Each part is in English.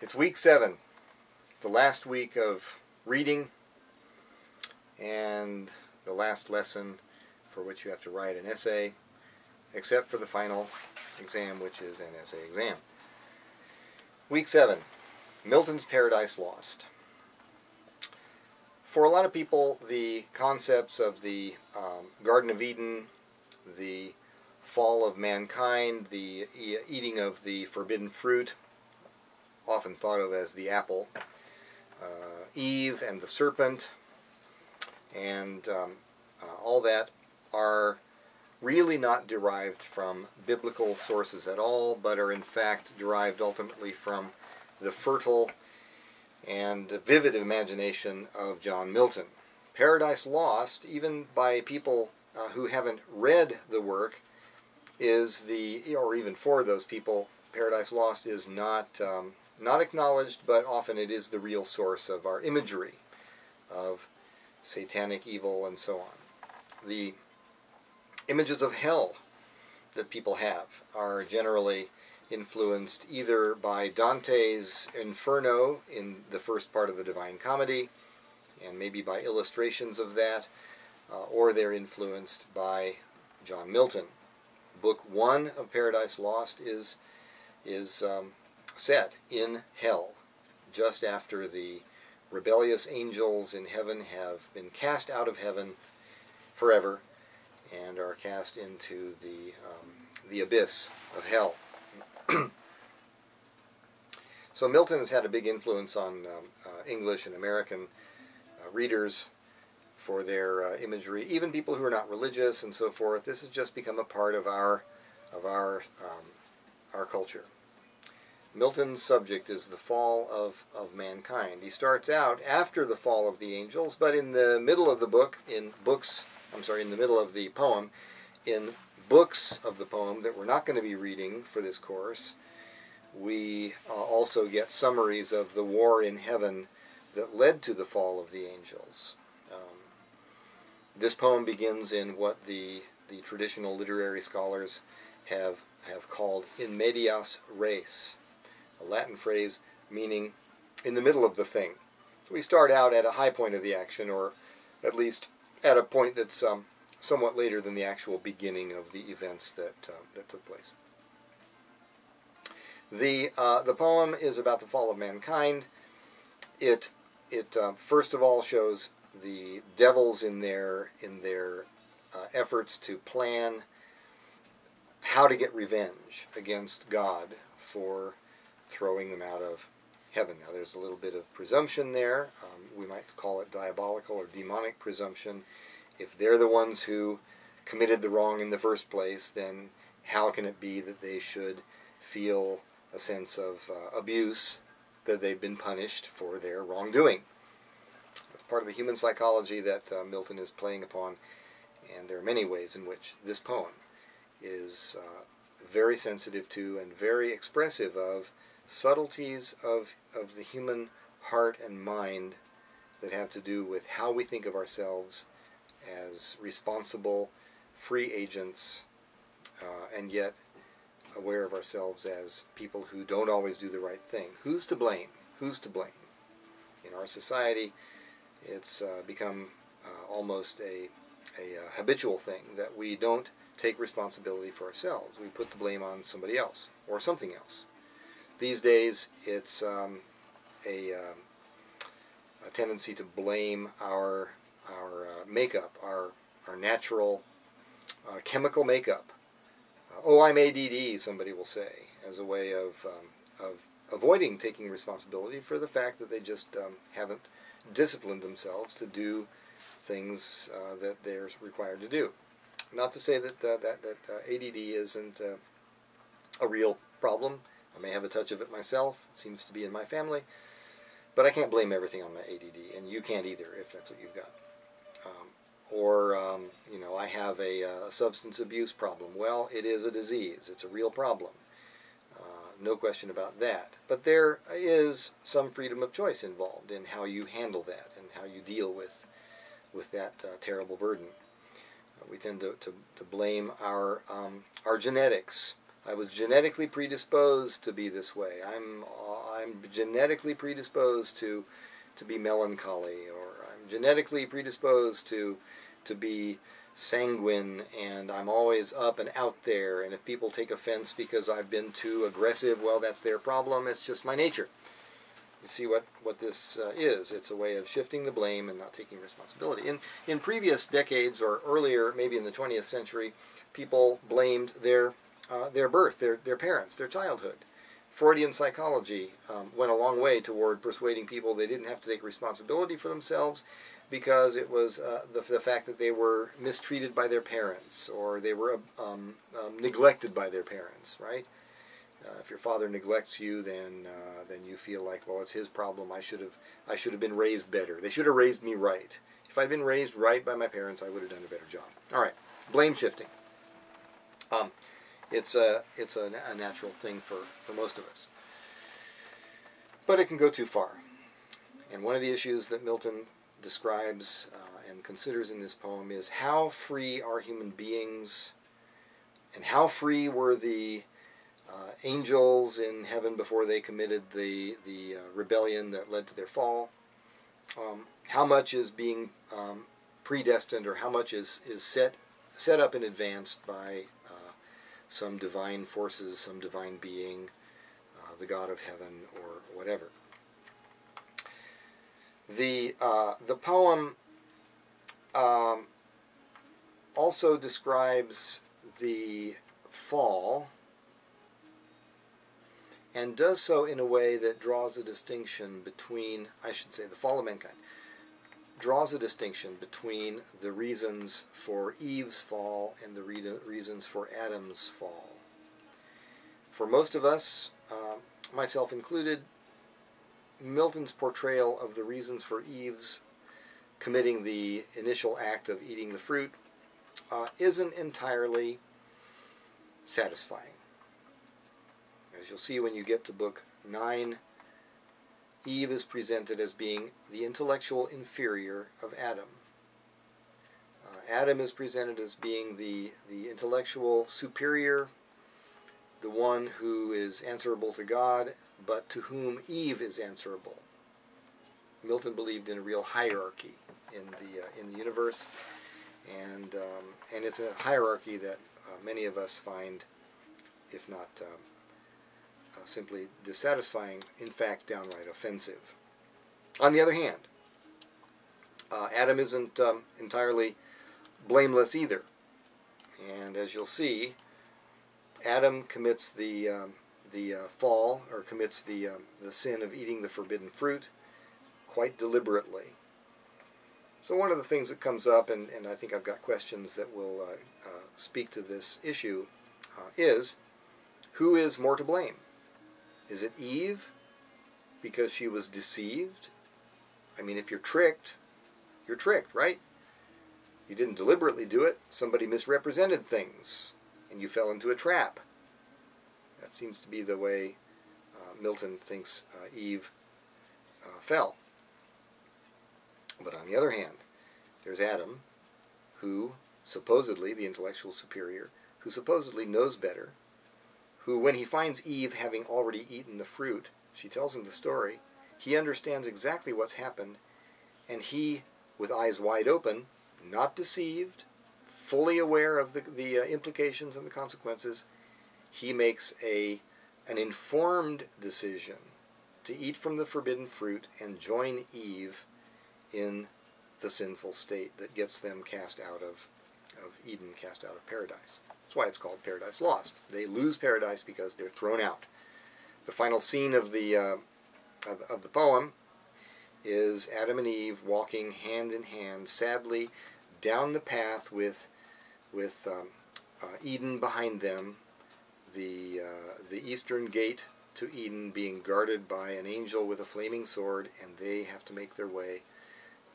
It's week 7, the last week of reading, and the last lesson for which you have to write an essay, except for the final exam, which is an essay exam. Week 7, Milton's Paradise Lost. For a lot of people, the concepts of the Garden of Eden, the fall of mankind, the eating of the forbidden fruit, often thought of as the apple, Eve and the serpent, and all that are really not derived from biblical sources at all, but are in fact derived ultimately from the fertile and vivid imagination of John Milton. Paradise Lost, even by people who haven't read the work, or even for those people, Paradise Lost is not acknowledged, but often it is the real source of our imagery of satanic evil and so on. The images of hell that people have are generally influenced either by Dante's Inferno in the first part of the Divine Comedy, and maybe by illustrations of that, or they're influenced by John Milton. Book 1 of Paradise Lost is set in hell, just after the rebellious angels in heaven have been cast out of heaven forever and are cast into the abyss of hell. So Milton has had a big influence on English and American readers for their imagery, even people who are not religious and so forth. This has just become a part of our culture. Milton's subject is the fall of mankind. He starts out after the fall of the angels, but in the middle of the book, in the middle of the poem, in books of the poem that we're not going to be reading for this course, we also get summaries of the war in heaven that led to the fall of the angels. This poem begins in what the traditional literary scholars have called in medias res, a Latin phrase meaning in the middle of the thing. We start out at a high point of the action, or at least at a point that's somewhat later than the actual beginning of the events that took place. The poem is about the fall of mankind. It first of all shows the devils in their efforts to plan how to get revenge against God for throwing them out of heaven. Now there's a little bit of presumption there. We might call it diabolical or demonic presumption. If they're the ones who committed the wrong in the first place, then how can it be that they should feel a sense of abuse, that they've been punished for their wrongdoing? It's part of the human psychology that Milton is playing upon, and there are many ways in which this poem is very sensitive to and very expressive of subtleties of the human heart and mind that have to do with how we think of ourselves as responsible, free agents, and yet aware of ourselves as people who don't always do the right thing. Who's to blame? Who's to blame? In our society, it's become almost a habitual thing that we don't take responsibility for ourselves. We put the blame on somebody else or something else. These days, it's a tendency to blame our makeup, our natural chemical makeup. Oh, I'm ADD, somebody will say, as a way of avoiding taking responsibility for the fact that they just haven't disciplined themselves to do things that they're required to do. Not to say that ADD isn't a real problem. I may have a touch of it myself. It seems to be in my family. But I can't blame everything on my ADD, and you can't either if that's what you've got. I have a substance abuse problem. Well, it is a disease. It's a real problem. No question about that. But there is some freedom of choice involved in how you handle that and how you deal with that terrible burden. We tend to blame our genetics. I was genetically predisposed to be this way. I'm I'm genetically predisposed to be melancholy, or I'm genetically predisposed to be sanguine, and I'm always up and out there, and if people take offense because I've been too aggressive, well, that's their problem. It's just my nature. You see what this is. It's a way of shifting the blame and not taking responsibility. In previous decades, or earlier, maybe in the 20th century, people blamed their birth, their parents, their childhood. Freudian psychology went a long way toward persuading people they didn't have to take responsibility for themselves, because it was the fact that they were mistreated by their parents, or they were neglected by their parents, right? If your father neglects you, then you feel like, well, it's his problem. I should have been raised better. They should have raised me right. If I'd been raised right by my parents, I would have done a better job. All right, blame shifting. It's a natural thing for most of us, but it can go too far. And one of the issues that Milton describes and considers in this poem is how free are human beings, and how free were the angels in heaven before they committed the rebellion that led to their fall. How much is being predestined, or how much is set up in advance by some divine forces, some divine being, the God of heaven, or whatever. The poem also describes the fall, and does so in a way that draws a distinction between, I should say, the fall of mankind, draws a distinction between the reasons for Eve's fall and the reasons for Adam's fall. For most of us, myself included, Milton's portrayal of the reasons for Eve's committing the initial act of eating the fruit isn't entirely satisfying. As you'll see when you get to book 9, Eve is presented as being the intellectual inferior of Adam. Adam is presented as being the intellectual superior, the one who is answerable to God, but to whom Eve is answerable. Milton believed in a real hierarchy in the universe, and it's a hierarchy that many of us find, if not simply dissatisfying, in fact downright offensive. On the other hand, Adam isn't entirely blameless either, and as you'll see, Adam commits the fall, or commits the sin of eating the forbidden fruit quite deliberately. So one of the things that comes up, and I think I've got questions that will speak to this issue, is who is more to blame? Is it Eve because she was deceived? I mean, if you're tricked, right? You didn't deliberately do it. Somebody misrepresented things, and you fell into a trap. That seems to be the way Milton thinks Eve fell. But on the other hand, there's Adam, who supposedly, the intellectual superior, who supposedly knows better, who, when he finds Eve having already eaten the fruit, she tells him the story, he understands exactly what's happened, and he, with eyes wide open, not deceived, fully aware of the implications and the consequences, he makes an informed decision to eat from the forbidden fruit and join Eve in the sinful state that gets them cast out of Eden, cast out of paradise. That's why it's called Paradise Lost. They lose paradise because they're thrown out. The final scene of the poem is Adam and Eve walking hand in hand, sadly, down the path with Eden behind them, the eastern gate to Eden being guarded by an angel with a flaming sword, and they have to make their way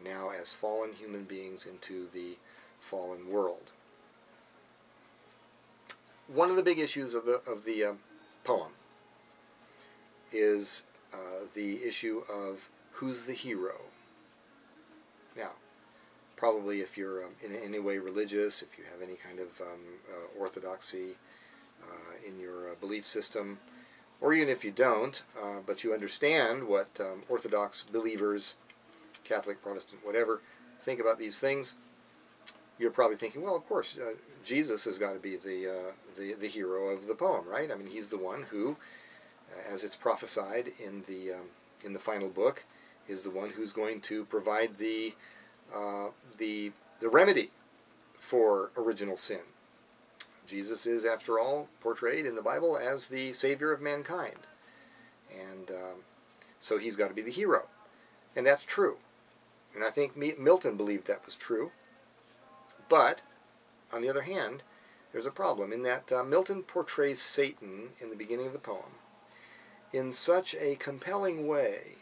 now as fallen human beings into the fallen world. One of the big issues of the poem is the issue of who's the hero. Now, probably if you're in any way religious, if you have any kind of orthodoxy in your belief system, or even if you don't, but you understand what Orthodox believers, Catholic, Protestant, whatever, think about these things, you're probably thinking, well, of course, Jesus has got to be the hero of the poem, right? I mean, he's the one who, as it's prophesied in the final book, is the one who's going to provide the remedy for original sin. Jesus is, after all, portrayed in the Bible as the Savior of mankind. And so he's got to be the hero. And that's true. And I think Milton believed that was true. But, on the other hand, there's a problem in that Milton portrays Satan in the beginning of the poem in such a compelling way,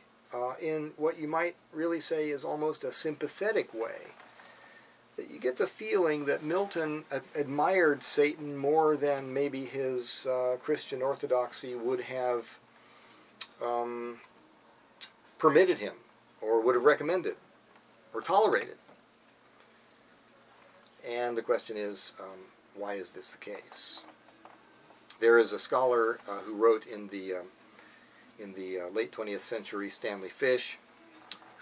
in what you might really say is almost a sympathetic way, that you get the feeling that Milton admired Satan more than maybe his Christian orthodoxy would have permitted him, or would have recommended, or tolerated. And the question is, why is this the case? There is a scholar who wrote in the late 20th century, Stanley Fish,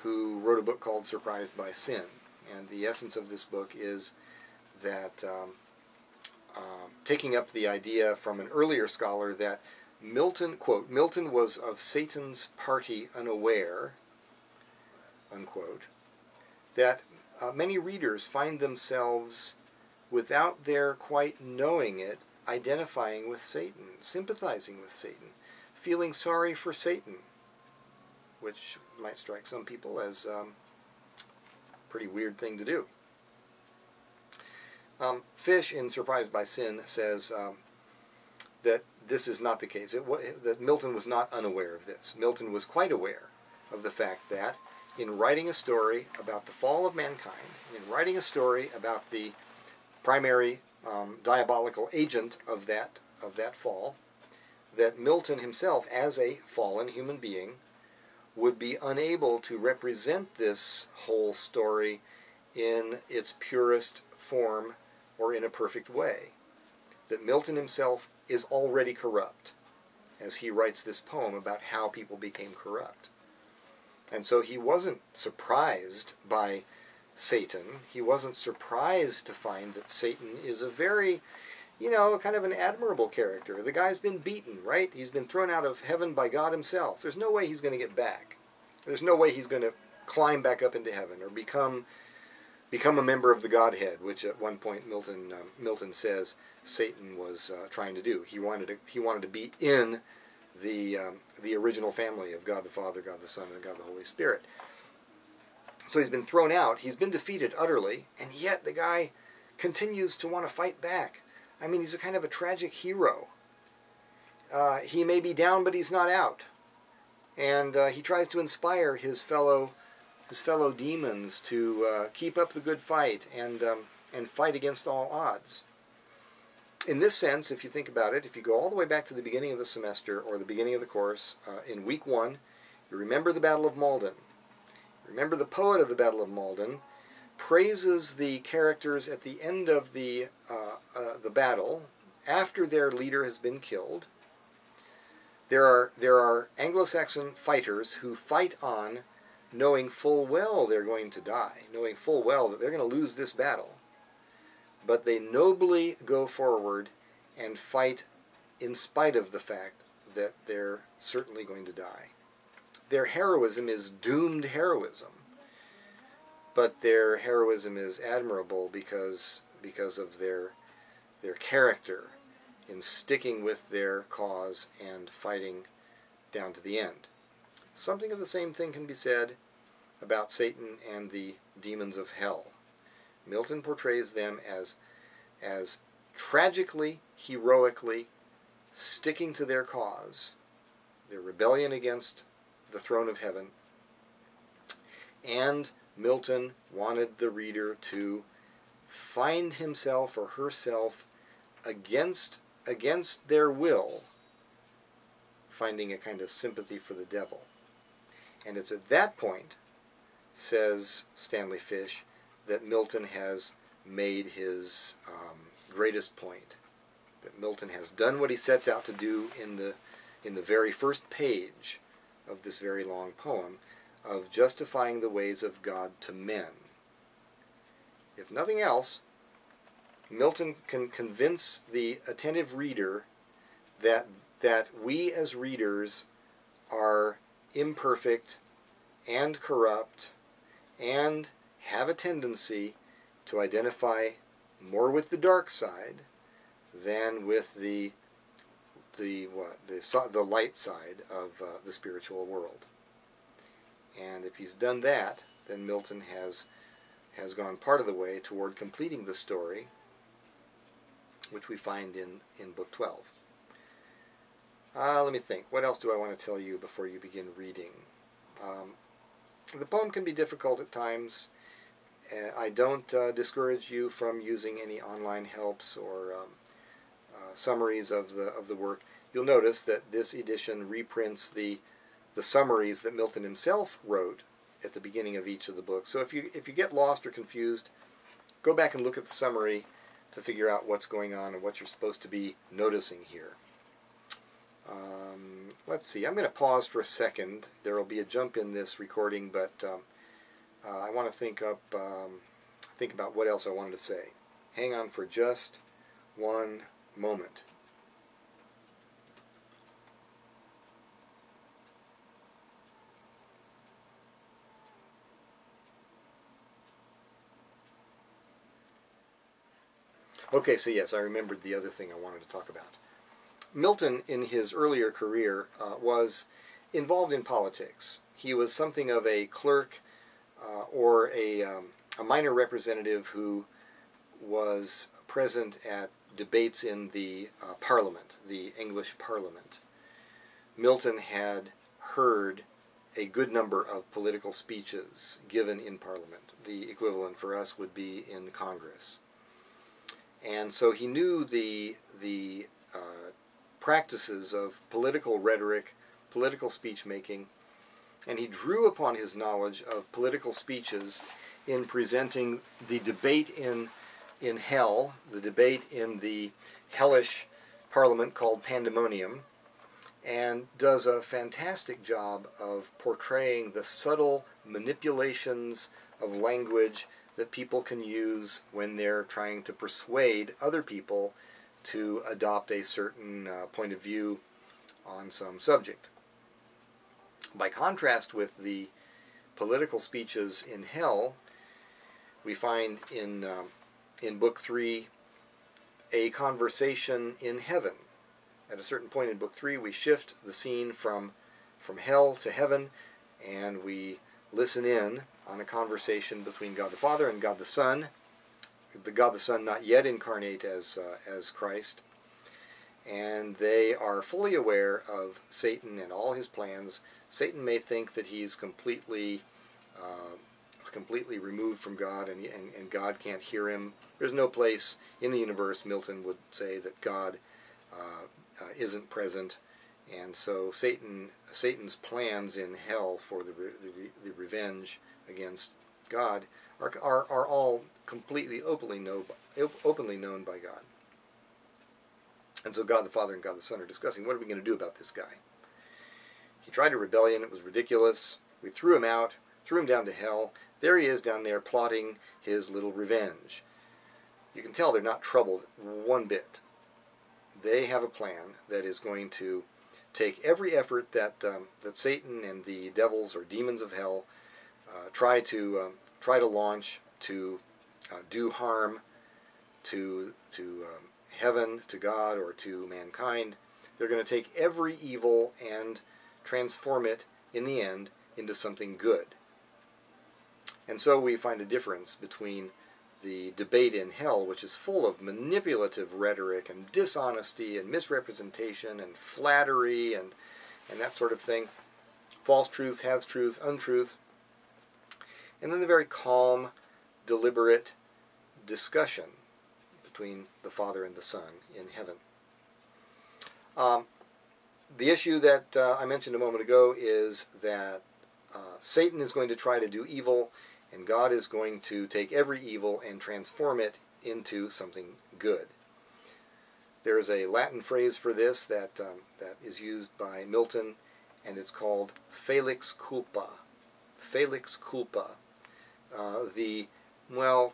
who wrote a book called Surprised by Sin. And the essence of this book is that, taking up the idea from an earlier scholar that Milton, quote, Milton was of Satan's party unaware, unquote, that many readers find themselves, without their quite knowing it, identifying with Satan, sympathizing with Satan, feeling sorry for Satan, which might strike some people as a pretty weird thing to do. Fish, in Surprised by Sin, says that this is not the case, that Milton was not unaware of this. Milton was quite aware of the fact that in writing a story about the fall of mankind, in writing a story about the primary diabolical agent of that fall, that Milton himself, as a fallen human being, would be unable to represent this whole story in its purest form or in a perfect way. That Milton himself is already corrupt, as he writes this poem about how people became corrupt. And so he wasn't surprised by Satan. He wasn't surprised to find that Satan is a very, kind of an admirable character. The guy's been beaten, right? He's been thrown out of heaven by God himself. There's no way he's going to get back. There's no way he's going to climb back up into heaven or become a member of the Godhead, which at one point Milton says Satan was trying to do. He wanted to be in the original family of God the Father, God the Son, and God the Holy Spirit. So he's been thrown out. He's been defeated utterly, and yet the guy continues to want to fight back. I mean, he's a kind of a tragic hero. He may be down, but he's not out. And he tries to inspire his fellow demons to keep up the good fight and fight against all odds. In this sense, if you think about it, if you go all the way back to the beginning of the semester or the beginning of the course, in week 1, you remember the Battle of Malden. Remember the poet of the Battle of Malden praises the characters at the end of the battle, after their leader has been killed. There are Anglo-Saxon fighters who fight on knowing full well they're going to die, knowing full well that they're going to lose this battle. But they nobly go forward and fight in spite of the fact that they're certainly going to die. Their heroism is doomed heroism, but their heroism is admirable because of their character in sticking with their cause and fighting down to the end. Something of the same thing can be said about Satan and the demons of hell. Milton portrays them as tragically, heroically sticking to their cause, their rebellion against the throne of heaven, and Milton wanted the reader to find himself or herself against their will, finding a kind of sympathy for the devil. And it's at that point, says Stanley Fish, that Milton has made his greatest point. That Milton has done what he sets out to do in in the very first page of this very long poem, of justifying the ways of God to men. If nothing else, Milton can convince the attentive reader that we as readers are imperfect and corrupt and have a tendency to identify more with the dark side than with the light side of the spiritual world. And if he's done that, then Milton has gone part of the way toward completing the story, which we find in Book 12. Let me think. What else do I want to tell you before you begin reading? The poem can be difficult at times. I don't discourage you from using any online helps or summaries of the work. You'll notice that this edition reprints the summaries that Milton himself wrote at the beginning of each of the books. So if you get lost or confused, go back and look at the summary to figure out what's going on and what you're supposed to be noticing here. Let's see. I'm going to pause for a second. There will be a jump in this recording, but I want to think about what else I wanted to say. Hang on for just one moment. Okay, so yes, I remembered the other thing I wanted to talk about. Milton, in his earlier career, was involved in politics. He was something of a clerk or a minor representative who was present at debates in the Parliament, the English Parliament. Milton had heard a good number of political speeches given in Parliament. The equivalent for us would be in Congress. And so he knew the practices of political rhetoric, political speech-making, and he drew upon his knowledge of political speeches in presenting the debate in hell, the debate in the hellish parliament called Pandemonium, and does a fantastic job of portraying the subtle manipulations of language that people can use when they're trying to persuade other people to adopt a certain point of view on some subject. By contrast with the political speeches in hell, we find in Book 3 a conversation in heaven. At a certain point in Book 3, we shift the scene from hell to heaven, and we listen in on a conversation between God the Father and God the Son. The God the Son not yet incarnate as Christ, and they are fully aware of Satan and all his plans. Satan may think that he's completely removed from God, and God can't hear him. There's no place in the universe, Milton would say, that God isn't present, and so Satan's plans in hell for the revenge against God are all completely openly known by God. And so God the Father and God the Son are discussing, what are we going to do about this guy? He tried a rebellion, it was ridiculous. We threw him out, threw him down to hell. There he is down there plotting his little revenge. You can tell they're not troubled one bit. They have a plan that is going to take every effort that Satan and the devils or demons of hell try to launch to do harm to heaven, to God, or to mankind. They're going to take every evil and transform it in the end into something good. And so we find a difference between the debate in hell, which is full of manipulative rhetoric and dishonesty and misrepresentation and flattery and that sort of thing. False truths, half-truths, untruths. And then the very calm, deliberate discussion between the Father and the Son in heaven. The issue that I mentioned a moment ago is that Satan is going to try to do evil, and God is going to take every evil and transform it into something good. There's a Latin phrase for this that is used by Milton, and it's called felix culpa. Felix culpa.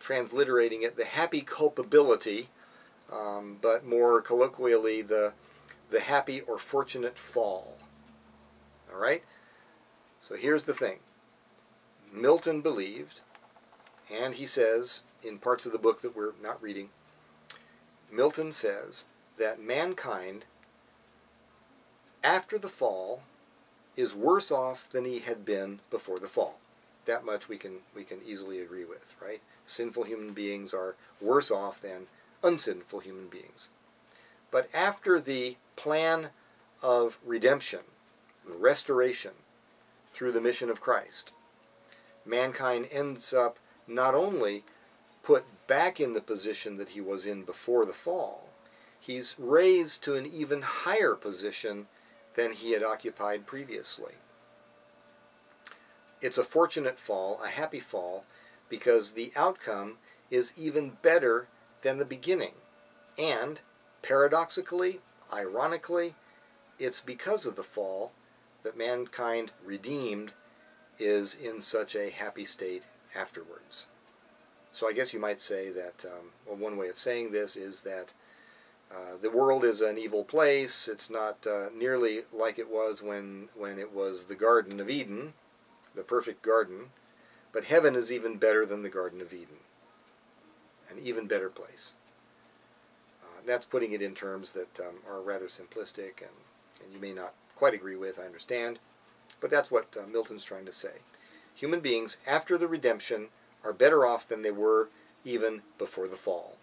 Transliterating it, the happy culpability, but more colloquially, the happy or fortunate fall. All right? So here's the thing. Milton believed, and he says in parts of the book that we're not reading, Milton says that mankind, after the fall, is worse off than he had been before the fall. That much we can easily agree with, right? Sinful human beings are worse off than unsinful human beings. But after the plan of redemption, restoration, through the mission of Christ, mankind ends up not only put back in the position that he was in before the fall, he's raised to an even higher position than he had occupied previously. It's a fortunate fall, a happy fall, because the outcome is even better than the beginning. And, paradoxically, ironically, it's because of the fall that mankind redeemed is in such a happy state afterwards. So I guess you might say that, one way of saying this is that the world is an evil place. It's not nearly like it was when it was the Garden of Eden, the perfect garden, but heaven is even better than the Garden of Eden, an even better place. That's putting it in terms that are rather simplistic and you may not quite agree with, I understand, but that's what Milton's trying to say. Human beings, after the redemption, are better off than they were even before the fall.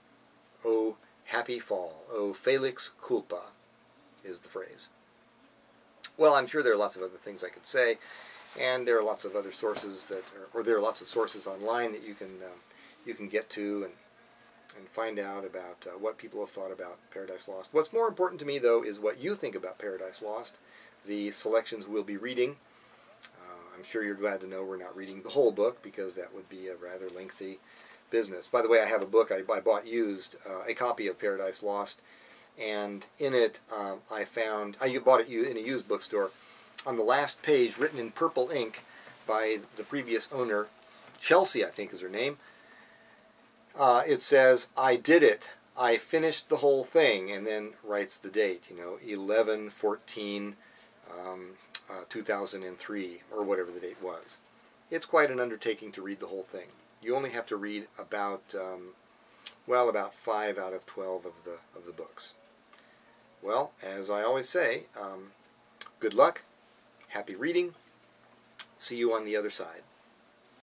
Oh, happy fall. Oh, felix culpa is the phrase. Well, I'm sure there are lots of other things I could say, and there are lots of other sources or there are lots of sources online that you can get to and find out about what people have thought about Paradise Lost. What's more important to me, though, is what you think about Paradise Lost. The selections we'll be reading. I'm sure you're glad to know we're not reading the whole book because that would be a rather lengthy business. By the way, I have a book I bought used, a copy of Paradise Lost, and in it I bought it in a used bookstore. On the last page, written in purple ink by the previous owner, Chelsea I think is her name, it says, "I did it. I finished the whole thing," and then writes the date, 11/14, 2003, or whatever the date was. It's quite an undertaking to read the whole thing. You only have to read about 5 out of 12 of the books. Well, as I always say, good luck, happy reading, see you on the other side.